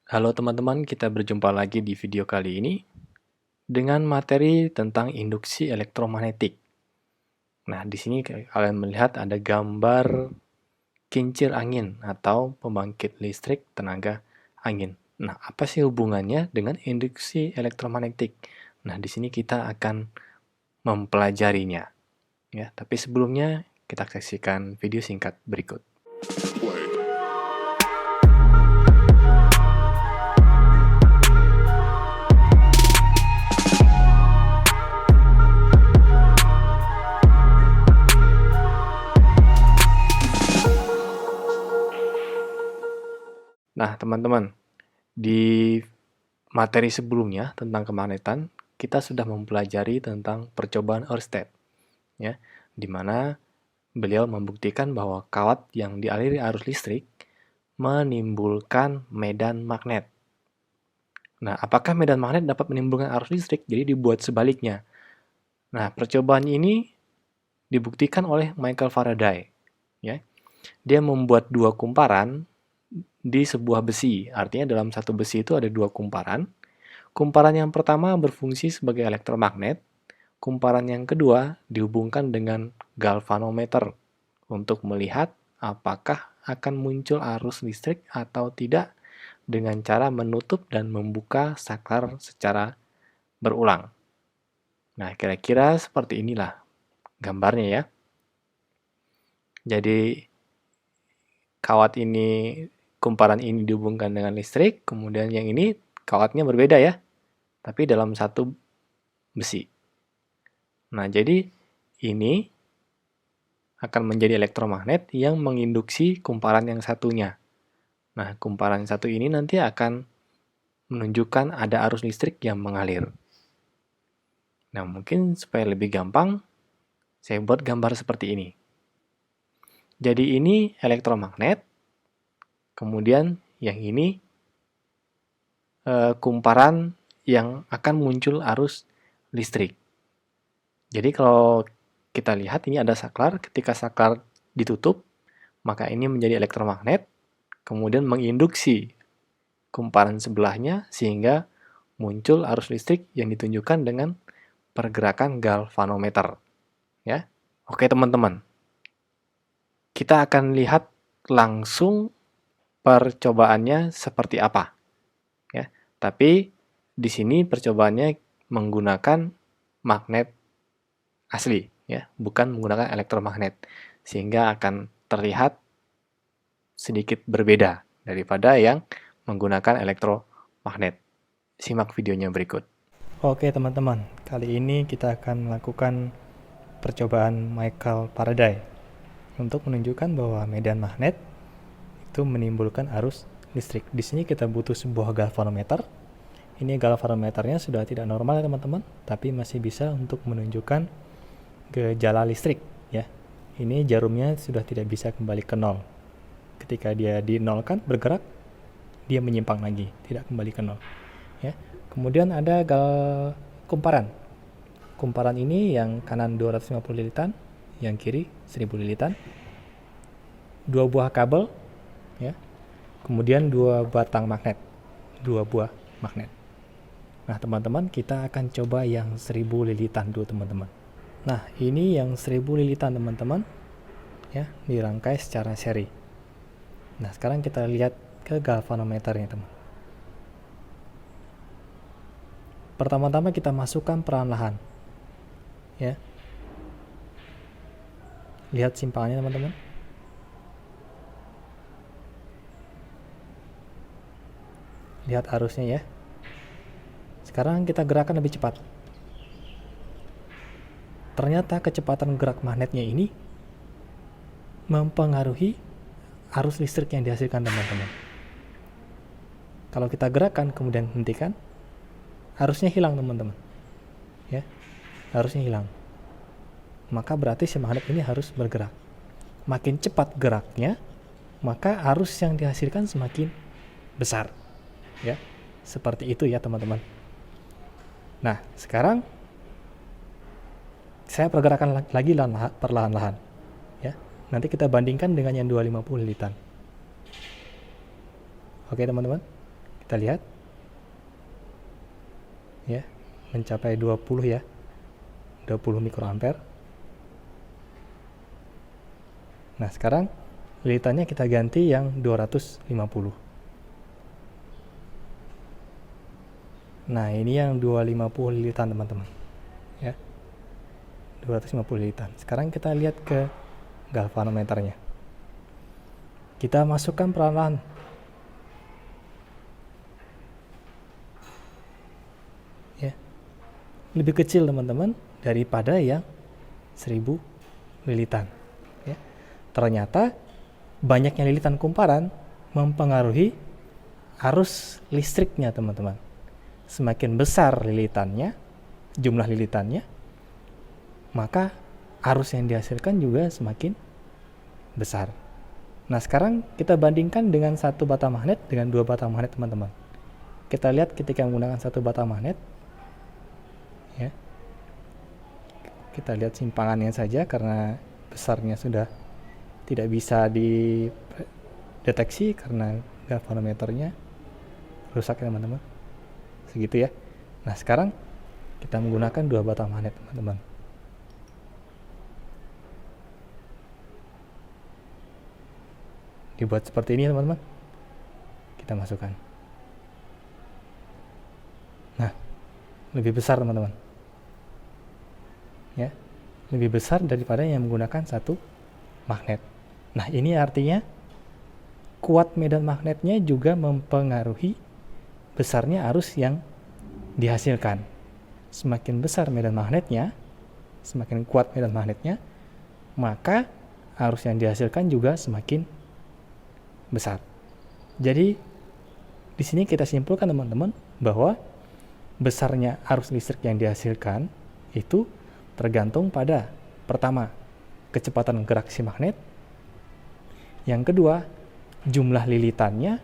Halo teman-teman, kita berjumpa lagi di video kali ini dengan materi tentang induksi elektromagnetik. Nah, di sini kalian melihat ada gambar kincir angin atau pembangkit listrik tenaga angin. Nah, apa sih hubungannya dengan induksi elektromagnetik? Nah, di sini kita akan mempelajarinya, ya. Tapi sebelumnya kita saksikan video singkat berikut. Nah, teman-teman, di materi sebelumnya tentang kemagnetan, kita sudah mempelajari tentang percobaan Ørsted, ya, di mana beliau membuktikan bahwa kawat yang dialiri arus listrik menimbulkan medan magnet. Nah, apakah medan magnet dapat menimbulkan arus listrik? Jadi dibuat sebaliknya. Nah, percobaan ini dibuktikan oleh Michael Faraday, ya. Dia membuat dua kumparan di sebuah besi. Artinya dalam satu besi itu ada dua kumparan. Kumparan yang pertama berfungsi sebagai elektromagnet. Kumparan yang kedua dihubungkan dengan galvanometer untuk melihat apakah akan muncul arus listrik atau tidak dengan cara menutup dan membuka saklar secara berulang. Nah, kira-kira seperti inilah gambarnya ya. Jadi kawat ini, kumparan ini dihubungkan dengan listrik, kemudian yang ini kawatnya berbeda ya, tapi dalam satu besi. Nah, jadi ini akan menjadi elektromagnet yang menginduksi kumparan yang satunya. Nah, kumparan satu ini nanti akan menunjukkan ada arus listrik yang mengalir. Nah, mungkin supaya lebih gampang, saya buat gambar seperti ini. Jadi ini elektromagnet, kemudian yang ini kumparan yang akan muncul arus listrik. Jadi kalau kita lihat ini ada saklar, ketika saklar ditutup, maka ini menjadi elektromagnet, kemudian menginduksi kumparan sebelahnya sehingga muncul arus listrik yang ditunjukkan dengan pergerakan galvanometer. Ya. Oke teman-teman, kita akan lihat langsung percobaannya seperti apa. Ya. Tapi di sini percobaannya menggunakan magnet asli, ya, bukan menggunakan elektromagnet, sehingga akan terlihat sedikit berbeda daripada yang menggunakan elektromagnet. Simak videonya berikut. Oke teman-teman, kali ini kita akan melakukan percobaan Michael Faraday untuk menunjukkan bahwa medan magnet itu menimbulkan arus listrik. Di sini kita butuh sebuah galvanometer. Ini galvanometernya sudah tidak normal ya teman-teman, tapi masih bisa untuk menunjukkan gejala listrik ya. Ini jarumnya sudah tidak bisa kembali ke nol. Ketika dia dinolkan bergerak, dia menyimpang lagi, tidak kembali ke nol. Ya. Kemudian ada kumparan. Kumparan ini yang kanan 250 lilitan, yang kiri 1000 lilitan. Dua buah kabel, ya. Kemudian dua batang magnet, dua buah magnet. Nah teman-teman, kita akan coba yang 1000 lilitan dulu teman-teman. Nah ini yang 1000 lilitan teman-teman, ya, dirangkai secara seri. Nah sekarang kita lihat ke galvanometernya teman. Pertama-tama kita masukkan perlahan-lahan, ya. Lihat simpangannya teman-teman. Lihat arusnya ya. Sekarang kita gerakan lebih cepat. Ternyata kecepatan gerak magnetnya ini mempengaruhi arus listrik yang dihasilkan teman-teman. Kalau kita gerakan kemudian hentikan, arusnya hilang teman-teman. Ya, arusnya hilang. Maka berarti si magnet ini harus bergerak. Makin cepat geraknya, maka arus yang dihasilkan semakin besar. Ya, seperti itu ya teman-teman. Nah, sekarang saya pergerakan lagi perlahan-lahan. Ya, nanti kita bandingkan dengan yang 250 lilitan. Oke teman-teman, Kita lihat ya, mencapai 20 ya, 20 mikroampere. Nah, sekarang lilitannya kita ganti yang 250. Nah, ini yang 250 lilitan teman-teman ya, 250 lilitan. Sekarang kita lihat ke galvanometernya. Kita masukkan perlahan-lahan. Ya. Lebih kecil teman-teman daripada yang 1000 lilitan. Ya. Ternyata banyaknya lilitan kumparan mempengaruhi arus listriknya teman-teman. Semakin besar lilitannya, jumlah lilitannya, maka arus yang dihasilkan juga semakin besar. Nah, sekarang kita bandingkan dengan satu batang magnet dengan dua batang magnet teman-teman. Kita lihat ketika menggunakan satu batang magnet ya, kita lihat simpangannya saja karena besarnya sudah tidak bisa dideteksi karena galvanometernya rusak ya teman-teman, segitu ya. Nah, sekarang kita menggunakan dua batang magnet teman-teman. Dibuat seperti ini teman-teman, kita masukkan. Nah, lebih besar teman-teman ya, lebih besar daripada yang menggunakan satu magnet. Nah, ini artinya kuat medan magnetnya juga mempengaruhi besarnya arus yang dihasilkan. Semakin besar medan magnetnya, semakin kuat medan magnetnya, maka arus yang dihasilkan juga semakin besar. Jadi di sini kita simpulkan teman-teman bahwa besarnya arus listrik yang dihasilkan itu tergantung pada pertama, kecepatan gerak si magnet, yang kedua, jumlah lilitannya,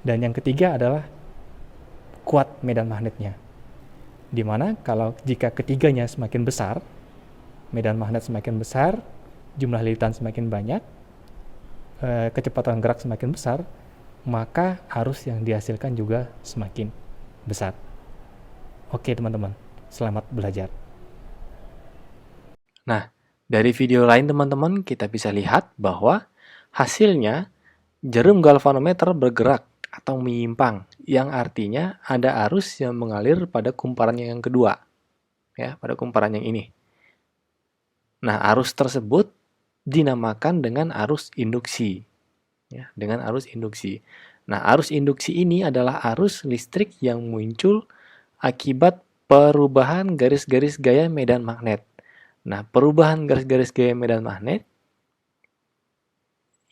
dan yang ketiga adalah kuat medan magnetnya. Dimana kalau jika ketiganya semakin besar, medan magnet semakin besar, jumlah lilitan semakin banyak, kecepatan gerak semakin besar, maka arus yang dihasilkan juga semakin besar. Oke teman-teman, selamat belajar. Nah, dari video lain teman-teman kita bisa lihat bahwa hasilnya jarum galvanometer bergerak atau menyimpang, yang artinya ada arus yang mengalir pada kumparan yang kedua, ya, pada kumparan yang ini. Nah, arus tersebut dinamakan dengan arus induksi, ya, dengan arus induksi. Nah, arus induksi ini adalah arus listrik yang muncul akibat perubahan garis-garis gaya medan magnet. Nah, perubahan garis-garis gaya medan magnet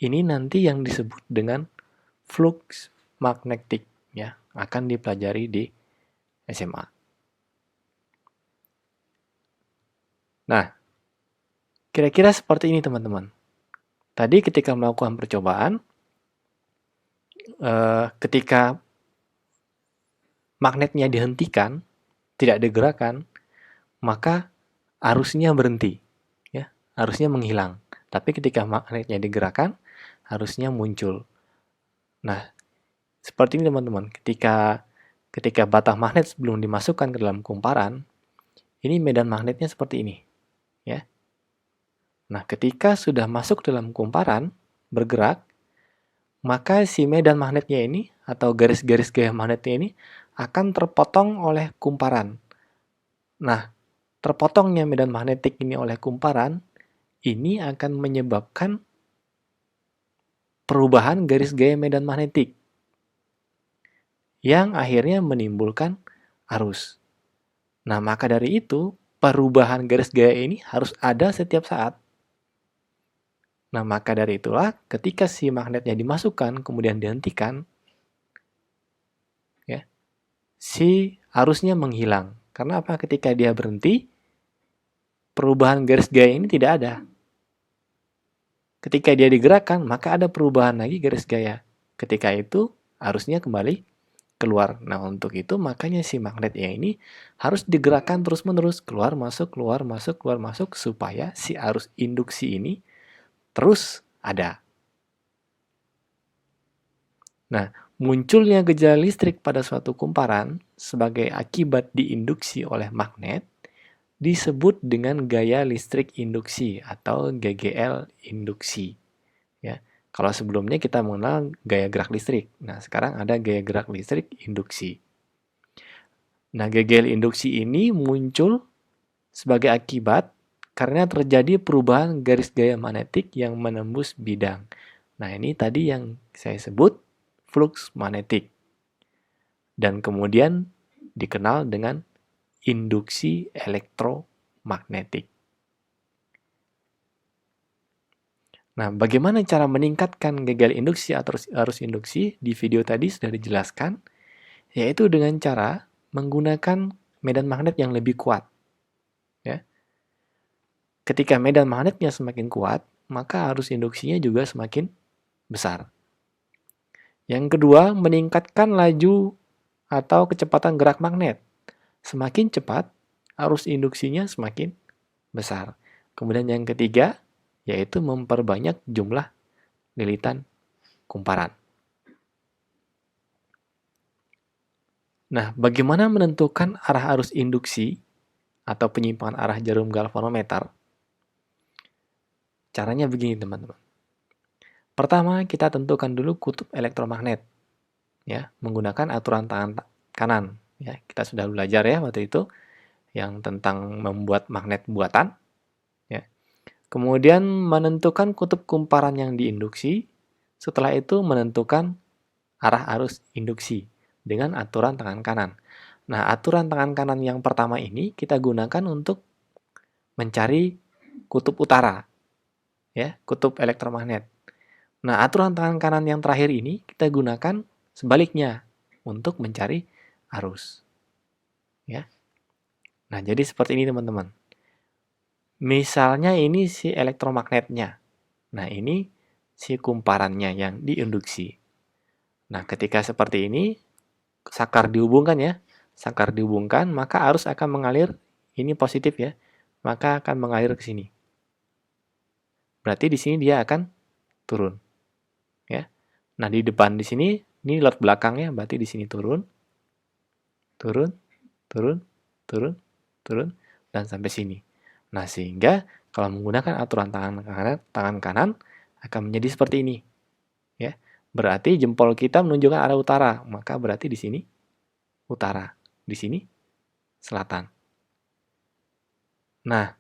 ini nanti yang disebut dengan flux magnetik, ya, akan dipelajari di SMA. Nah, kira-kira seperti ini teman-teman. Tadi ketika melakukan percobaan, ketika magnetnya dihentikan, tidak digerakkan, maka arusnya berhenti, ya, arusnya menghilang. Tapi ketika magnetnya digerakkan, arusnya muncul. Nah, seperti ini teman-teman. Ketika batang magnet sebelum dimasukkan ke dalam kumparan, ini medan magnetnya seperti ini, ya. Nah, ketika sudah masuk dalam kumparan, bergerak, maka si medan magnetnya ini atau garis-garis gaya magnetnya ini akan terpotong oleh kumparan. Nah, terpotongnya medan magnetik ini oleh kumparan, ini akan menyebabkan perubahan garis gaya medan magnetik yang akhirnya menimbulkan arus. Nah, maka dari itu, perubahan garis gaya ini harus ada setiap saat. Nah, maka dari itulah ketika si magnetnya dimasukkan kemudian dihentikan, ya, si arusnya menghilang. Karena apa? Ketika dia berhenti, perubahan garis gaya ini tidak ada. Ketika dia digerakkan, maka ada perubahan lagi garis gaya. Ketika itu, arusnya kembali keluar. Nah, untuk itu makanya si magnetnya ini harus digerakkan terus-menerus, keluar masuk supaya si arus induksi ini terus ada. Nah, Munculnya gejala listrik pada suatu kumparan sebagai akibat diinduksi oleh magnet disebut dengan gaya listrik induksi atau GGL induksi. Ya, kalau sebelumnya kita mengenal gaya gerak listrik, nah sekarang ada gaya gerak listrik induksi. Nah, GGL induksi ini muncul sebagai akibat karena terjadi perubahan garis gaya magnetik yang menembus bidang. Nah, ini tadi yang saya sebut flux magnetik. Dan kemudian dikenal dengan induksi elektromagnetik. Nah, bagaimana cara meningkatkan GGL induksi atau arus induksi? Di video tadi sudah dijelaskan, yaitu dengan cara menggunakan medan magnet yang lebih kuat. Ya. Ketika medan magnetnya semakin kuat, maka arus induksinya juga semakin besar. Yang kedua, meningkatkan laju atau kecepatan gerak magnet. Semakin cepat, arus induksinya semakin besar. Kemudian yang ketiga, yaitu memperbanyak jumlah lilitan kumparan. Nah, bagaimana menentukan arah arus induksi atau penyimpangan arah jarum galvanometer? Caranya begini, teman-teman. Pertama, kita tentukan dulu kutub elektromagnet, ya, menggunakan aturan tangan kanan. Ya, kita sudah belajar ya waktu itu yang tentang membuat magnet buatan. Ya. Kemudian menentukan kutub kumparan yang diinduksi. Setelah itu menentukan arah arus induksi dengan aturan tangan kanan. Nah, aturan tangan kanan yang pertama ini kita gunakan untuk mencari kutub utara, ya, kutub elektromagnet. Nah, aturan tangan kanan yang terakhir ini kita gunakan sebaliknya untuk mencari arus. Ya. Nah, jadi seperti ini teman-teman. Misalnya ini si elektromagnetnya. Nah, ini si kumparannya yang diinduksi. Nah, ketika seperti ini, saklar dihubungkan ya. Saklar dihubungkan, maka arus akan mengalir, ini positif ya, maka akan mengalir ke sini. Berarti di sini dia akan turun. Ya. Nah, di depan di sini, ini lot belakangnya, berarti di sini turun, turun, turun, turun, turun, dan sampai sini. Nah, sehingga kalau menggunakan aturan tangan kanan akan menjadi seperti ini. Ya. Berarti jempol kita menunjukkan arah utara, maka berarti di sini utara, di sini selatan. Nah,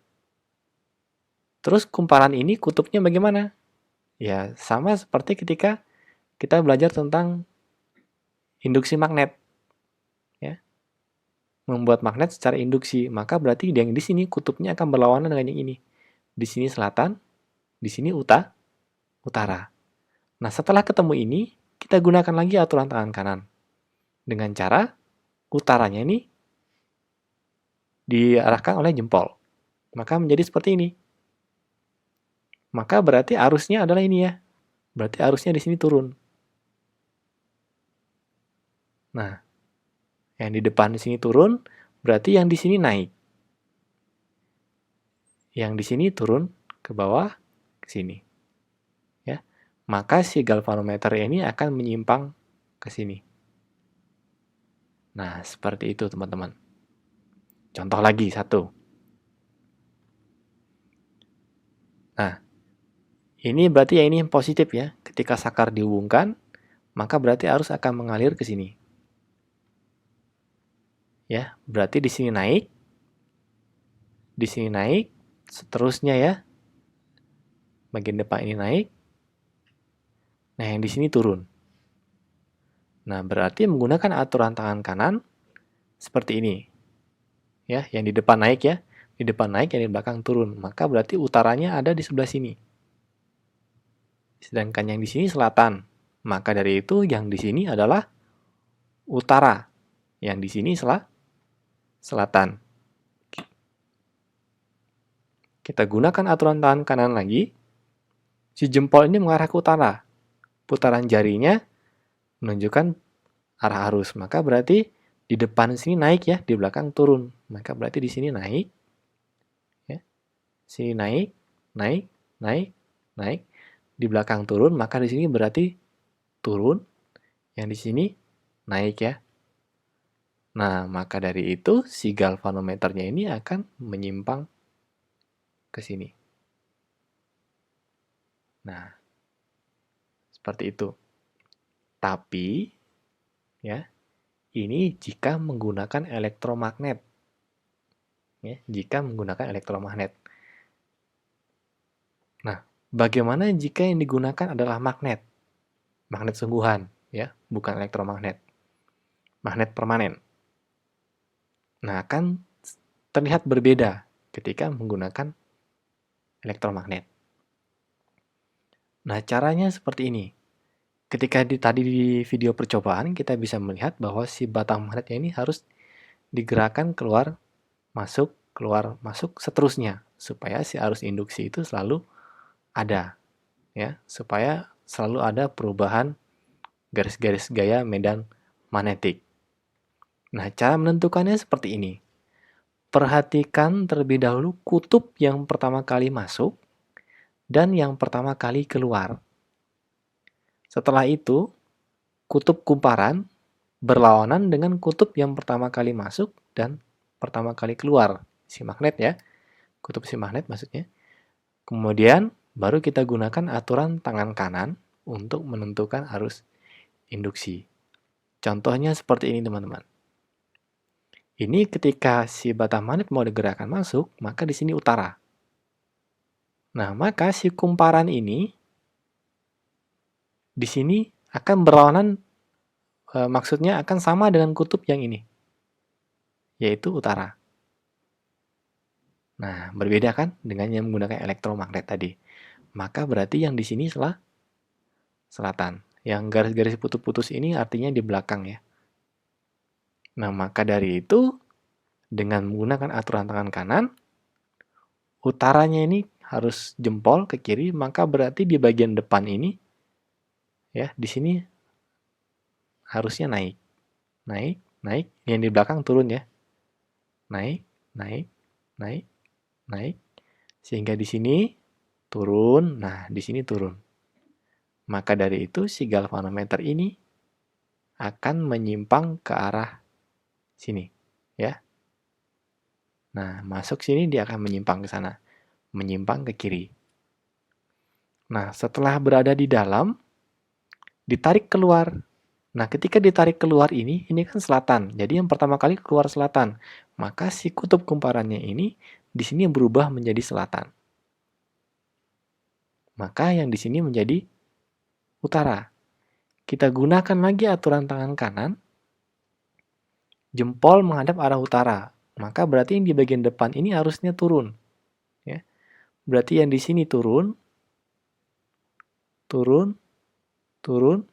terus kumparan ini kutubnya bagaimana? Ya, sama seperti ketika kita belajar tentang induksi magnet. Ya. Membuat magnet secara induksi, maka berarti yang di sini kutubnya akan berlawanan dengan yang ini. Di sini selatan, di sini utara. Nah, setelah ketemu ini, kita gunakan lagi aturan tangan kanan. Dengan cara utaranya ini diarahkan oleh jempol. Maka menjadi seperti ini. Maka berarti arusnya adalah ini ya. Berarti arusnya di sini turun. Nah, yang di depan di sini turun, berarti yang di sini naik. Yang di sini turun ke bawah, ke sini. Ya. Maka si galvanometer ini akan menyimpang ke sini. Nah, seperti itu teman-teman. Contoh lagi, satu. Nah, ini berarti ya ini positif ya. Ketika saklar dihubungkan, maka berarti arus akan mengalir ke sini. Ya, berarti di sini naik, seterusnya ya. Bagian depan ini naik. Nah, yang di sini turun. Nah, berarti menggunakan aturan tangan kanan seperti ini. Ya, yang di depan naik ya. Di depan naik, yang di belakang turun. Maka berarti utaranya ada di sebelah sini. Sedangkan yang di sini selatan. Maka dari itu yang di sini adalah utara. Yang di sini selatan. Kita gunakan aturan tangan kanan lagi. Si jempol ini mengarah ke utara. Putaran jarinya menunjukkan arah arus. Maka berarti di depan sini naik ya, di belakang turun. Maka berarti di sini naik. Ya. Sini naik, naik, naik, naik. Di belakang turun, maka di sini berarti turun. Yang di sini naik ya. Nah, maka dari itu si galvanometernya ini akan menyimpang ke sini. Nah, seperti itu. Tapi ya, ini jika menggunakan elektromagnet. Ya, jika menggunakan elektromagnet. Nah, bagaimana jika yang digunakan adalah magnet? Magnet sungguhan, ya, bukan elektromagnet. Magnet permanen. Nah, akan terlihat berbeda ketika menggunakan elektromagnet. Nah, caranya seperti ini. Ketika tadi di video percobaan, kita bisa melihat bahwa si batang magnetnya ini harus digerakkan keluar, masuk, seterusnya. Supaya si arus induksi itu selalu ada. Ya, supaya selalu ada perubahan garis-garis gaya medan magnetik. Nah, cara menentukannya seperti ini. Perhatikan terlebih dahulu kutub yang pertama kali masuk dan yang pertama kali keluar. Setelah itu, kutub kumparan berlawanan dengan kutub yang pertama kali masuk dan pertama kali keluar. Si magnet ya, kutub si magnet maksudnya. Kemudian, baru kita gunakan aturan tangan kanan untuk menentukan arus induksi. Contohnya seperti ini teman-teman. Ini ketika si batang magnet mau digerakkan masuk, maka di sini utara. Nah, maka si kumparan ini di sini akan berlawanan, maksudnya akan sama dengan kutub yang ini, yaitu utara. Nah, berbeda kan dengan yang menggunakan elektromagnet tadi. Maka berarti yang di sini selatan. Yang garis-garis putus-putus ini artinya di belakang ya. Nah, maka dari itu, dengan menggunakan aturan tangan kanan, utaranya ini harus jempol ke kiri, maka berarti di bagian depan ini, ya, di sini harusnya naik. Naik, naik, yang di belakang turun ya. Naik, naik, naik, naik. Sehingga di sini turun, nah di sini turun. Maka dari itu si galvanometer ini akan menyimpang ke arah sini, ya. Nah, masuk sini dia akan menyimpang ke sana, menyimpang ke kiri. Nah, setelah berada di dalam, ditarik keluar. Nah, ketika ditarik keluar ini kan selatan. Jadi yang pertama kali keluar selatan. Maka si kutub kumparannya ini di sini berubah menjadi selatan. Maka yang di sini menjadi utara. Kita gunakan lagi aturan tangan kanan, jempol menghadap arah utara. Maka berarti yang di bagian depan ini harusnya turun. Ya. Berarti yang di sini turun, turun, turun,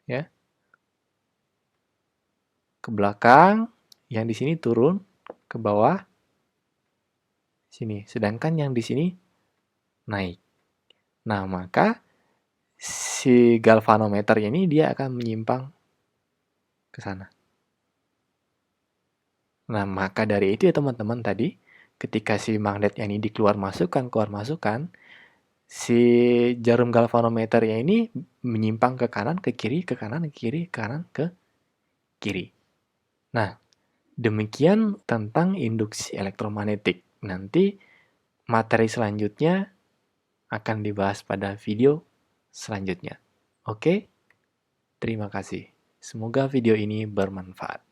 ya, ke belakang, yang di sini turun, ke bawah, sini. Sedangkan yang di sini naik. Nah, maka si galvanometer ini dia akan menyimpang ke sana. Nah, maka dari itu ya teman-teman tadi, ketika si magnet ini keluar masukkan, si jarum galvanometernya ini menyimpang ke kanan, ke kiri, ke kanan, ke kiri, ke kanan, ke kiri. Nah, demikian tentang induksi elektromagnetik. Nanti materi selanjutnya akan dibahas pada video selanjutnya. Oke, terima kasih. Semoga video ini bermanfaat.